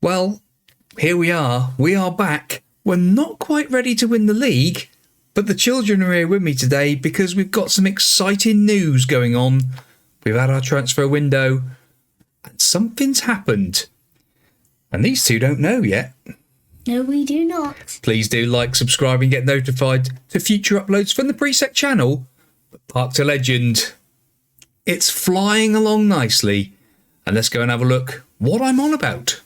Well, here we are. We are back. We're not quite ready to win the league, but the children are here with me today because we've got some exciting news going on. We've had our transfer window and something's happened. And these two don't know yet. No, we do not. Please do like, subscribe and get notified to future uploads from the Priisek channel. But Park to Legend, it's flying along nicely. And let's go and have a look what I'm on about.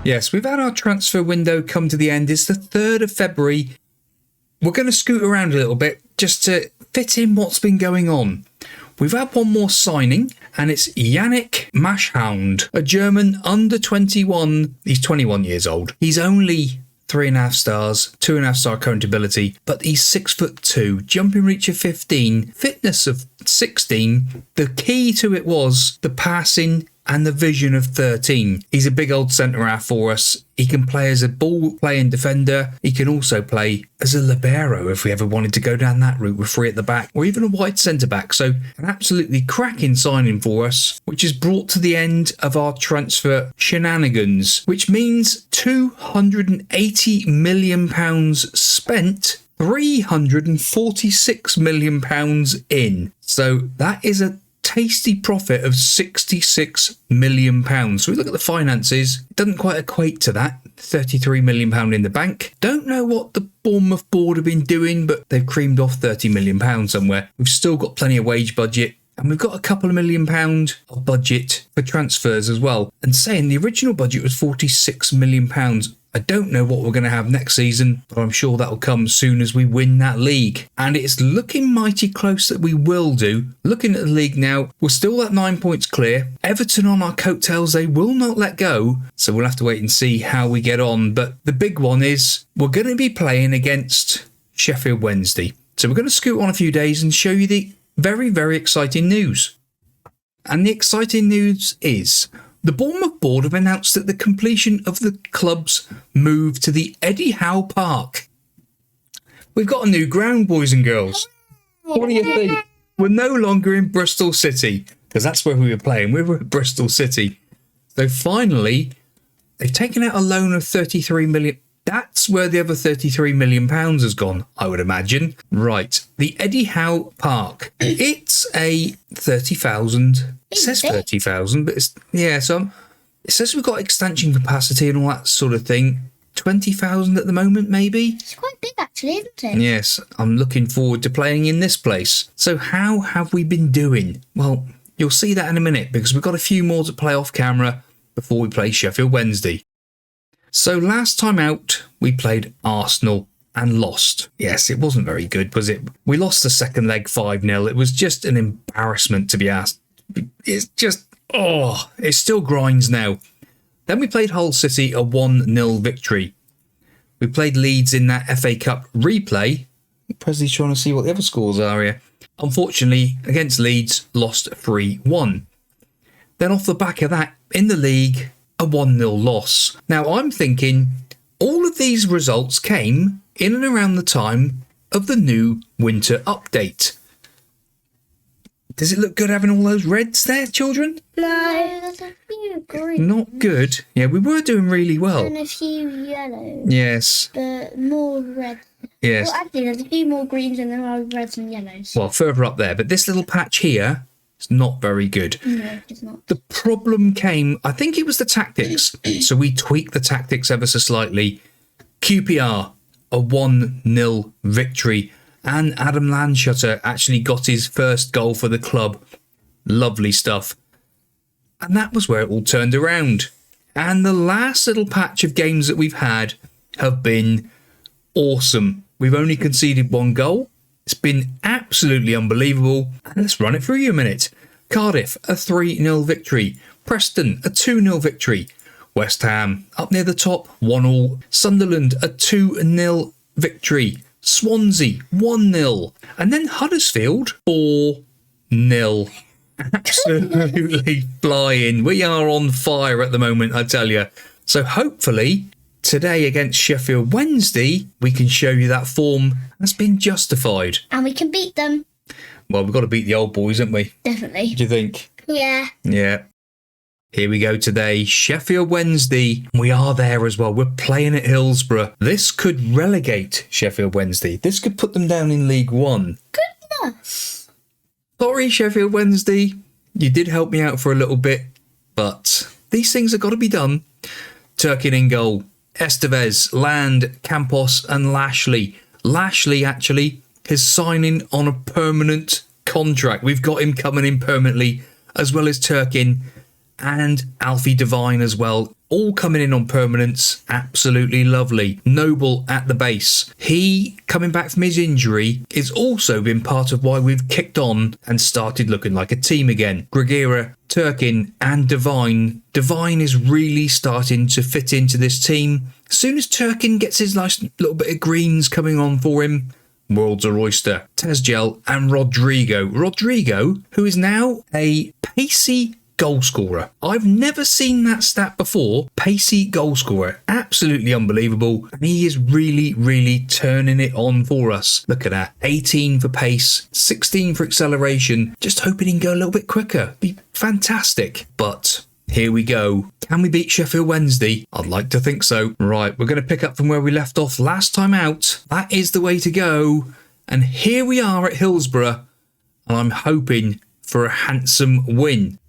Yes, we've had our transfer window come to the end. It's the 3rd of February. We're going to scoot around a little bit just to fit in what's been going on. We've had one more signing, and it's Yannick Maschhound, a German under 21. He's 21 years old. He's only 3.5 stars, 2.5 star current ability, but he's 6'2", jumping reach of 15, fitness of 16. The key to it was the passing and the vision of 13. He's a big old centre-half for us. He can play as a ball-playing defender. He can also play as a libero if we ever wanted to go down that route with 3 at the back, or even a wide centre-back. So an absolutely cracking signing for us, which is brought to the end of our transfer shenanigans, which means £280 million spent, £346 million in. So that is a tasty profit of £66 million. So we look at the finances, it doesn't quite equate to that. £33 million in the bank. Don't know what the Bournemouth board have been doing, but they've creamed off £30 million somewhere. We've still got plenty of wage budget, and we've got a couple of £1 million of budget for transfers as well. And saying the original budget was £46 million. I don't know what we're going to have next season, but I'm sure that'll come soon as we win that league. And it's looking mighty close that we will do. Looking at the league now, we're still at 9 points clear. Everton on our coattails, they will not let go. So we'll have to wait and see how we get on. But the big one is we're going to be playing against Sheffield Wednesday. So we're going to scoot on a few days and show you the very, very exciting news. And the exciting news is the Bournemouth board have announced that the completion of the club's move to the Eddie Howe Park. We've got a new ground, boys and girls. What do you think? We're no longer in Bristol City, because that's where we were playing. We were at Bristol City. So finally, they've taken out a loan of £33 million. That's where the other £33 million has gone, I would imagine. Right, the Eddie Howe Park. It's a 30,000. It says 30,000, but it's, yeah, so it says we've got extension capacity and all that sort of thing. 20,000 at the moment, maybe? It's quite big, actually, isn't it? Yes, I'm looking forward to playing in this place. So how have we been doing? Well, you'll see that in a minute, because we've got a few more to play off camera before we play Sheffield Wednesday. So last time out, we played Arsenal and lost. Yes, it wasn't very good, was it? We lost the second leg 5-0. It was just an embarrassment to be asked. It's just, it still grinds now. Then we played Hull City, a 1-0 victory. We played Leeds in that FA Cup replay. Presley's trying to see what the other scores are here. Unfortunately, against Leeds, lost 3-1. Then off the back of that, in the league, a 1-0 loss. Now, I'm thinking all of these results came in and around the time of the new winter update. Does it look good having all those reds there, children? No, there's a few greens. Not good. Yeah, we were doing really well. And a few yellows. Yes. But more red. Yes. Well, actually, there's a few more greens than there are reds and yellows. Well, further up there. But this little patch here is not very good. No, it's not. The problem came, I think it was the tactics. So we tweaked the tactics ever so slightly. QPR, a 1-0 victory. And Adam Landshutter actually got his first goal for the club. Lovely stuff. And that was where it all turned around. And the last little patch of games that we've had have been awesome. We've only conceded 1 goal. It's been absolutely unbelievable. And let's run it through you a minute. Cardiff, a 3-0 victory. Preston, a 2-0 victory. West Ham, up near the top, 1-1. Sunderland, a 2-0 victory. Swansea, 1-0. And then Huddersfield, 4-0. Absolutely flying. We are on fire at the moment, I tell you. So hopefully today against Sheffield Wednesday, we can show you that form has been justified. And we can beat them. Well, we've got to beat the old boys, haven't we? Definitely. Do you think? Yeah. Yeah. Here we go today, Sheffield Wednesday. We are there as well. We're playing at Hillsborough. This could relegate Sheffield Wednesday. This could put them down in League One. Goodness. Sorry, Sheffield Wednesday. You did help me out for a little bit, but these things have got to be done. Turkin in goal. Estevez, Land, Campos and Lashley. Lashley, actually, is signing on a permanent contract. We've got him coming in permanently, as well as Turkin and Alfie Devine as well. All coming in on permanence. Absolutely lovely. Noble at the base. He, coming back from his injury, has also been part of why we've kicked on and started looking like a team again. Grigera, Turkin and Devine. Devine is really starting to fit into this team. As soon as Turkin gets his nice little bit of greens coming on for him, world's a oyster. Tezgel and Rodrigo. Rodrigo, who is now a pacey goal scorer. I've never seen that stat before. Pacey goal scorer. Absolutely unbelievable. And he is really, really turning it on for us. Look at that. 18 for pace, 16 for acceleration. Just hoping he can go a little bit quicker. Be fantastic. But here we go. Can we beat Sheffield Wednesday? I'd like to think so. Right, we're going to pick up from where we left off last time out. That is the way to go. And here we are at Hillsborough. And I'm hoping for a handsome win.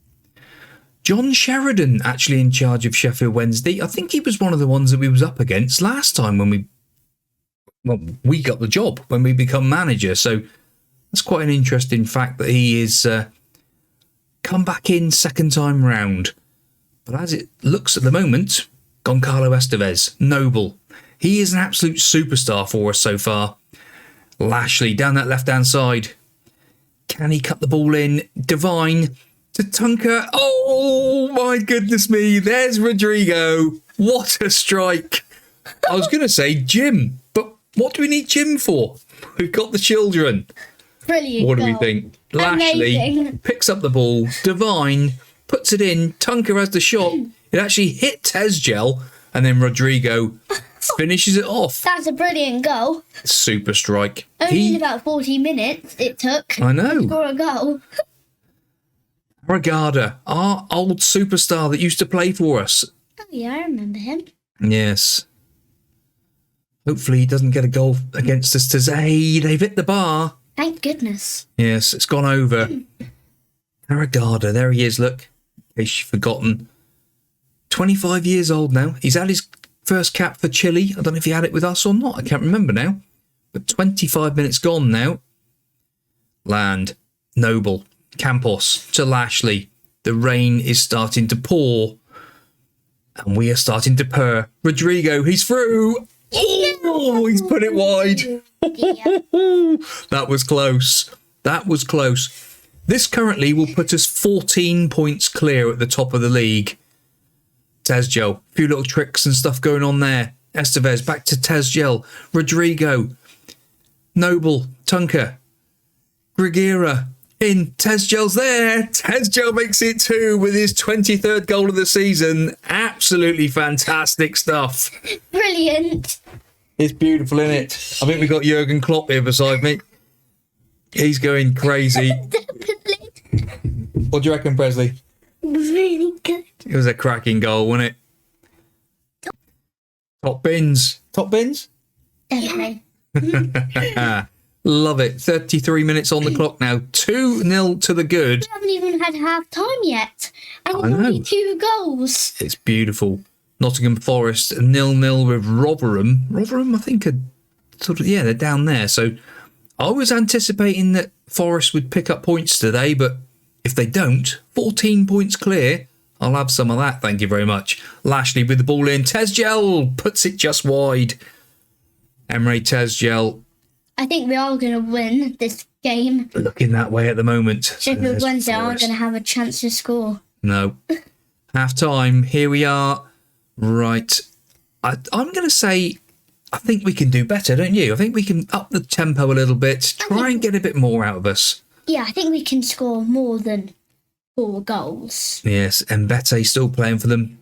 John Sheridan actually in charge of Sheffield Wednesday. I think he was one of the ones that we was up against last time when we got the job, when we become manager. So that's quite an interesting fact that he is come back in second time round. But as it looks at the moment, Goncalo Estevez, Noble. He is an absolute superstar for us so far. Lashley down that left-hand side. Can he cut the ball in? Devine to Tunker. Oh, my goodness me. There's Rodrigo. What a strike. I was going to say Jim, but what do we need Jim for? We've got the children. Brilliant. What do we think? Lashley Amazing. picks up the ball. Devine puts it in. Tunker has the shot. It actually hit Tezgel, and then Rodrigo finishes it off. That's a brilliant goal. Super strike. Only in about 40 minutes it took I know. to score a goal. Regada, our old superstar that used to play for us. Oh yeah, I remember him. Yes. Hopefully he doesn't get a goal against us today. They've hit the bar. Thank goodness. Yes, it's gone over. Regada, there he is, look. In case you've forgotten. 25 years old now. He's had his first cap for Chile. I don't know if he had it with us or not. I can't remember now. But 25 minutes gone now. Land. Noble. Campos to Lashley. The rain is starting to pour. And we are starting to purr. Rodrigo, he's through. Oh, he's put it wide. That was close. That was close. This currently will put us 14 points clear at the top of the league. Tezgel, a few little tricks and stuff going on there. Estevez, back to Tezgel. Rodrigo. Noble. Tunker. Grigera. In. Tezgel's there. Tezgel makes it 2 with his 23rd goal of the season. Absolutely fantastic stuff. Brilliant. It's beautiful, isn't it? I think we've got Jurgen Klopp here beside me. He's going crazy. Definitely. What do you reckon, Presley? It was really good. It was a cracking goal, wasn't it? Top bins. Top bins? Definitely. Love it. 33 minutes on the clock now. 2-0 to the good. We haven't even had half time yet. And I know. only 2 goals. It's beautiful. Nottingham Forest 0-0 with Rotherham. Rotherham, I think, are sort of, yeah, they're down there. So I was anticipating that Forest would pick up points today, but if they don't, 14 points clear. I'll have some of that, thank you very much. Lashley with the ball in. Tezgel puts it just wide. Emre Tezgel I think we are going to win this game. looking that way at the moment. Sheffield There's Wednesday aren't Forest. going to have a chance to score. No. Half time. Here we are. Right. I'm going to say, I think we can do better, don't you? I think we can up the tempo a little bit, try and get a bit more out of us. Yeah, I think we can score more than 4 goals. Yes, and Mbete still playing for them.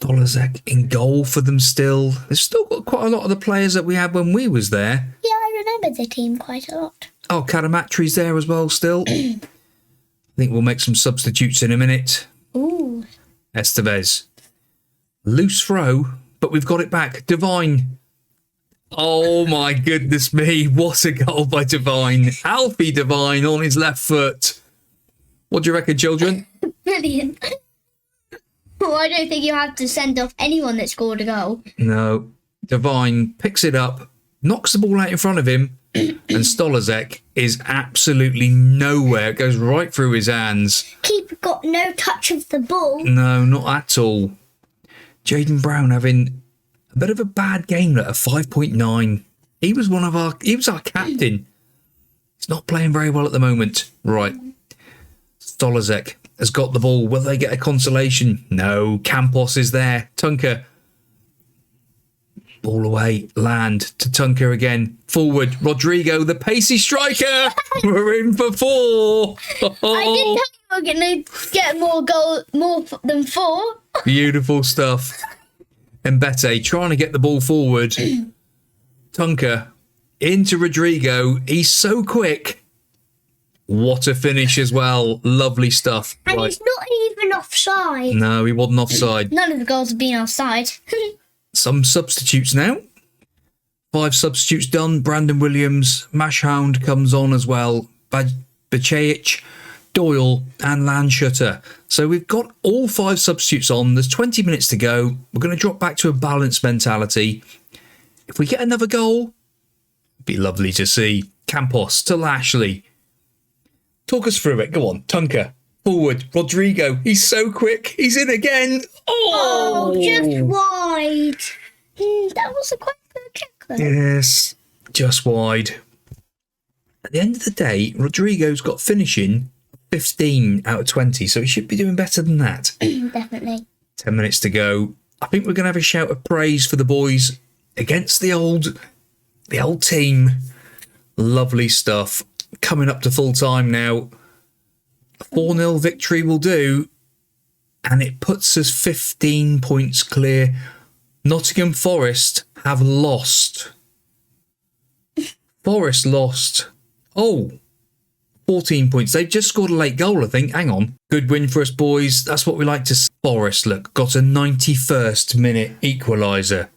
Dolazek in goal for them still. They've still got quite a lot of the players that we had when we was there. Yeah, I remember the team quite a lot. Oh, Kadamatri's there as well still. I think we'll make some substitutes in a minute. Ooh. Estevez. Loose throw, but we've got it back. Divine. Oh my goodness me. What a goal by Divine. Alfie Divine on his left foot. What do you reckon, children? Brilliant. Well, I don't think you have to send off anyone that scored a goal. No. Divine picks it up, knocks the ball out in front of him, and Stolazek is absolutely nowhere. It goes right through his hands. Keeper got no touch of the ball. No, not at all. Jaden Brown having a bit of a bad game at a 5.9. He was our captain. He's not playing very well at the moment. Right. Stolazek has got the ball. Will they get a consolation? No. Campos is there. Tunker. Ball away. Land to Tunker again. Forward. Rodrigo, the pacey striker. We're in for 4. I didn't think we were going to get more than 4. Beautiful stuff. Mbete trying to get the ball forward. Tunker into Rodrigo. He's so quick. What a finish as well. Lovely stuff. And right. he's not even offside. No, he wasn't offside. None of the goals have been offside. Some substitutes now. 5 substitutes done. Brandon Williams. Mashhound comes on as well. Baceic, Doyle and Landshutter. So we've got all 5 substitutes on. There's 20 minutes to go. We're going to drop back to a balanced mentality. If we get another goal, it'd be lovely to see. Campos to Lashley. Talk us through it. Go on. Tunker. Forward. Rodrigo. He's so quick. He's in again. Oh, just wide. That was a quite good kick, though. Yes. Just wide. At the end of the day, Rodrigo's got finishing 15 out of 20, so he should be doing better than that. Definitely. 10 minutes to go. I think we're going to have a shout of praise for the boys against the old team. Lovely stuff. Coming up to full time now. A 4-0 victory will do, and it puts us 15 points clear. Nottingham Forest have lost. Forest lost. Oh, 14 points. They've just scored a late goal, I think. Hang on. Good win for us, boys. That's what we like to see. Forest, look, got a 91st minute equaliser.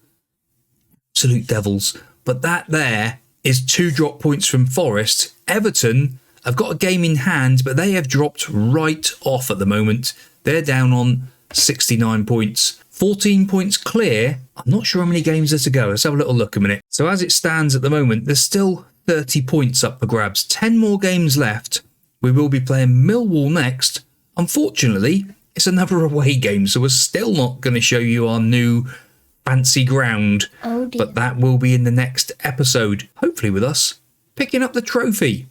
Absolute devils. But that there is 2 drop points from Forest. Everton have got a game in hand, but they have dropped right off at the moment. They're down on 69 points. 14 points clear. I'm not sure how many games there's to go. Let's have a little look a minute. So as it stands at the moment, there's still 30 points up for grabs. 10 more games left. We will be playing Millwall next. Unfortunately, it's another away game, so we're still not going to show you our new fancy ground. Oh dear. But that will be in the next episode, hopefully with us picking up the trophy.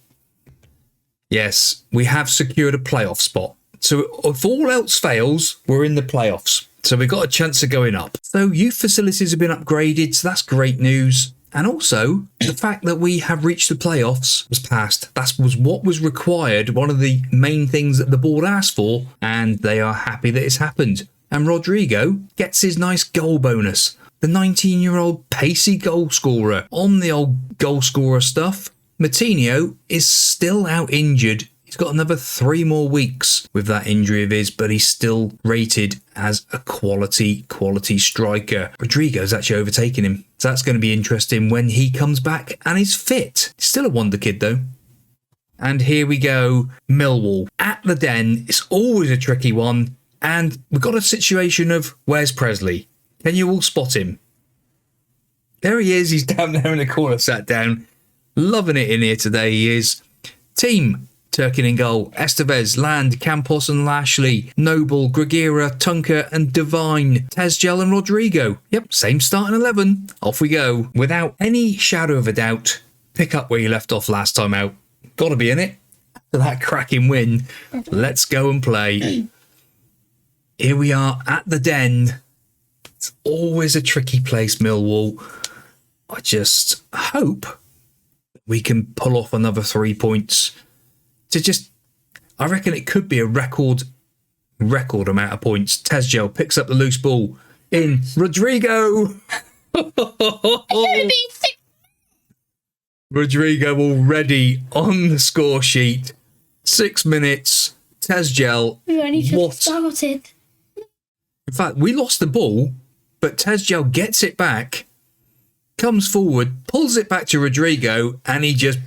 Yes, we have secured a playoff spot. So if all else fails, we're in the playoffs. So we've got a chance of going up. So youth facilities have been upgraded, so that's great news. And also, the fact that we have reached the playoffs was passed. That was what was required, one of the main things that the board asked for, and they are happy that it's happened. And Rodrigo gets his nice goal bonus. The 19-year-old pacey goal scorer on the old goal scorer stuff. Matinho is still out injured. He's got another 3 more weeks with that injury of his, but he's still rated as a quality striker. Rodrigo's actually overtaken him. So that's going to be interesting when he comes back and is fit. He's still a wonder kid though. And here we go, Millwall. At the Den, it's always a tricky one. And we've got a situation of, where's Presley? Can you all spot him? There he is. He's down there in the corner, sat down. Loving it in here today, he is. Team, Turkin in goal. Estevez, Land, Campos and Lashley. Noble, Gregira, Tunker and Divine. Tezgel and Rodrigo. Yep, same starting 11. Off we go. Without any shadow of a doubt, pick up where you left off last time out. Got to be in it. For that cracking win. Let's go and play. Here we are at the Den. It's always a tricky place, Millwall. I just hope we can pull off another 3 points to just, I reckon it could be a record amount of points. Tezgel picks up the loose ball in. Rodrigo. Rodrigo already on the score sheet. 6 minutes. Tezgel. We only just started. In fact, we lost the ball, but Tezgel gets it back, comes forward, pulls it back to Rodrigo, and he just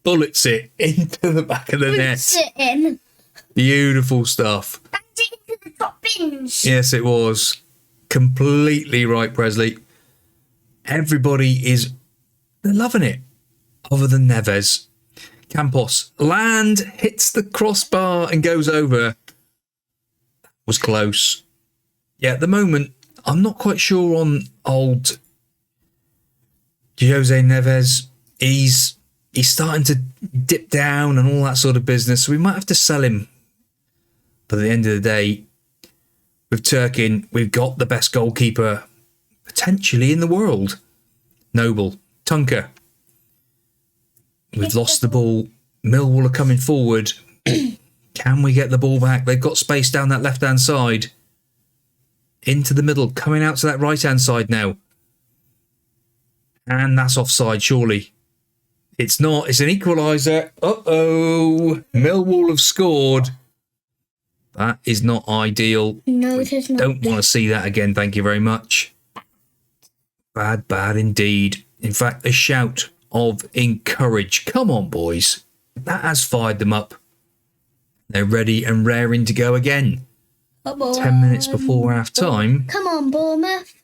bullets it into the back of the net. It in. Beautiful stuff. That's it into the top bins. Yes, it was. Completely right, Presley. They're loving it. Other than Neves. Campos. Land hits the crossbar and goes over. Was close. Yeah, at the moment, I'm not quite sure on old Jose Neves. He's starting to dip down and all that sort of business, so we might have to sell him. But at the end of the day, with Turkin, we've got the best goalkeeper potentially in the world. Noble. Tunker. We've lost the ball. Millwall are coming forward. Can we get the ball back? They've got space down that left-hand side. Into the middle. Coming out to that right-hand side now. And that's offside, surely. It's not. It's an equaliser. Uh-oh. Millwall have scored. That is not ideal. No, it is not. Don't want to see that again. Thank you very much. Bad, bad indeed. In fact, a shout of encourage. Come on, boys. That has fired them up. They're ready and raring to go again. 10 minutes before half time. Come on, Bournemouth.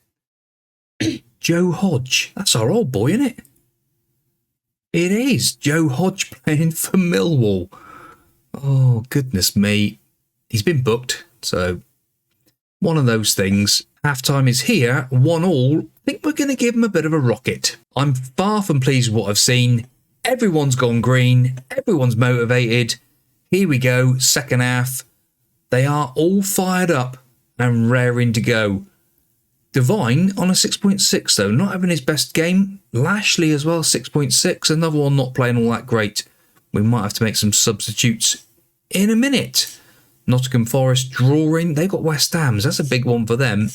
Joe Hodge. That's our old boy, isn't it? It is. Joe Hodge playing for Millwall. Oh, goodness me. He's been booked, so one of those things. Half-time is here, 1-1. I think we're going to give him a bit of a rocket. I'm far from pleased with what I've seen. Everyone's gone green. Everyone's motivated. Here we go, second half. They are all fired up and raring to go. Divine on a 6.6 though, not having his best game. Lashley as well, 6.6. Another one not playing all that great. We might have to make some substitutes in a minute. Nottingham Forest drawing. They've got West Ham's. That's a big one for them.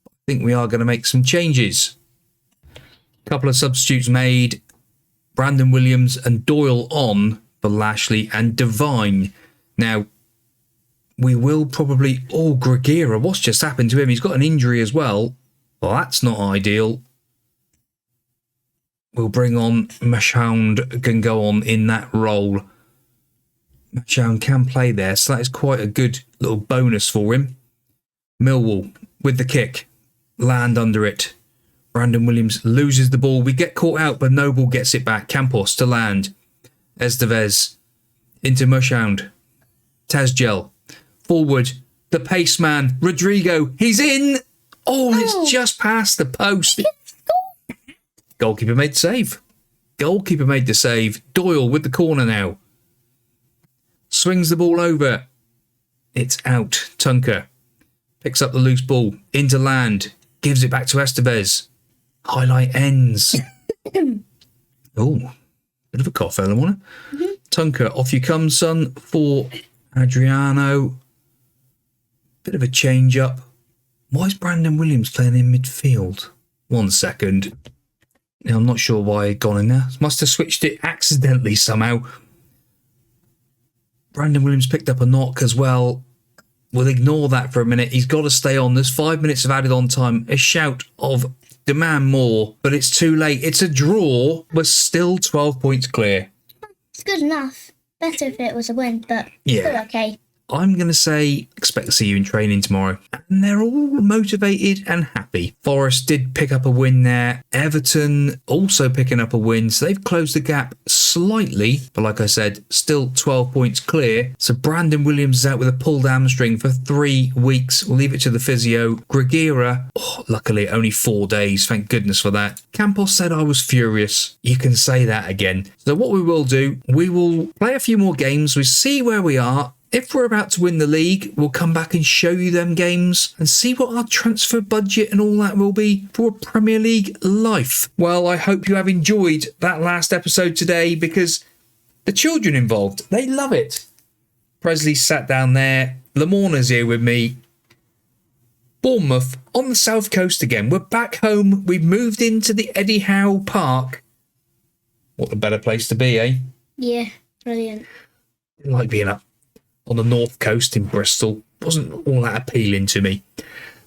I think we are going to make some changes. A couple of substitutes made. Brandon Williams and Doyle on for Lashley and Divine. Now, we will probably... Oh, Gregira, what's just happened to him? He's got an injury as well. Well, that's not ideal. We'll bring on Mashound, can go on in that role. Mashound can play there, so that is quite a good little bonus for him. Millwall with the kick. Land under it. Brandon Williams loses the ball. We get caught out, but Noble gets it back. Campos to Land. Estevez into Mashound. Tezgel. Forward. The pace man. Rodrigo. He's in. Oh, it's just past the post. Goalkeeper made the save. Goalkeeper made the save. Doyle with the corner now. Swings the ball over. It's out. Tunker picks up the loose ball. Into Land. Gives it back to Estevez. Highlight ends. Oh, bit of a cough, Eleanor. Tunker, off you come, son, for Adriano. Bit of a change up. Why is Brandon Williams playing in midfield? 1 second. Now, I'm not sure why he'd gone in there. Must have switched it accidentally somehow. Brandon Williams picked up a knock as well. We'll ignore that for a minute. He's got to stay on. There's 5 minutes of added on time. A shout of demand more, but it's too late. It's a draw. We're still 12 points clear. It's good enough. Better if it was a win, but yeah, still okay. I'm going to say expect to see you in training tomorrow. And they're all motivated and happy. Forest did pick up a win there. Everton also picking up a win. So they've closed the gap slightly. But like I said, still 12 points clear. So Brandon Williams is out with a pulled hamstring for 3 weeks. We'll leave it to the physio. Gregira, luckily only 4 days. Thank goodness for that. Campos said I was furious. You can say that again. So what we will do, we will play a few more games. We see where we are. If we're about to win the league, we'll come back and show you them games and see what our transfer budget and all that will be for a Premier League life. Well, I hope you have enjoyed that last episode today because the children involved, they love it. Presley sat down there. Lamorna's here with me. Bournemouth on the south coast again. We're back home. We've moved into the Eddie Howe Park. What a better place to be, eh? Yeah, brilliant. Didn't like being up on the north coast in Bristol. Wasn't all that appealing to me.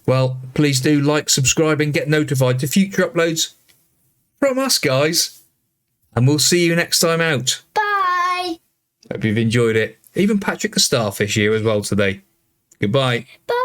Well, please do like, subscribe and get notified to future uploads from us, guys. And we'll see you next time out. Bye. Hope you've enjoyed it. Even Patrick the Starfish here as well today. Goodbye. Bye.